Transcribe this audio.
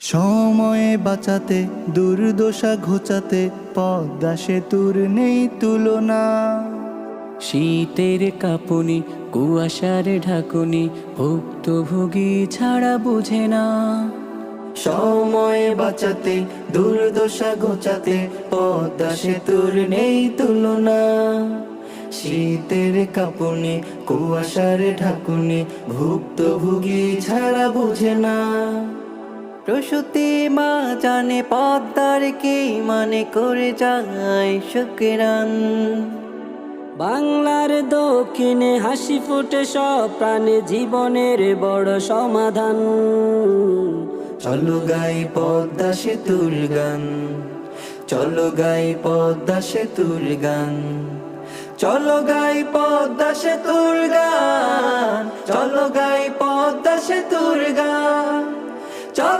সময়ে বাঁচাতে দুর্দশা ঘোচাতে পদ্মা সেতুর নেই তুলনা। শীতের কাঁপুনি কুয়াশার ঢাকুনি ভুক্তভোগী ছাড়া বুঝে না। সময়ে বাঁচাতে দুর্দশা ঘোচাতে পদ্মা সেতুর নেই তুলনা। শীতের কাঁপুনি কুয়াশার ঢাকুনি ভুক্তভোগী ছাড়া বুঝে না। প্রসূতি মা জানে পদ্মার কি মানে করে যায় শুকরান। বাংলার দক্ষিণে হাসি ফুটে সব প্রাণে জীবনের বড় সমাধান। চলো গাই পদ্মা সেতুর গান, চলো গাই পদ্মা সেতুর গান, চলো গাই পদ্মা সেতুর গান, চলো গাই পদ্মা সেতুর গান।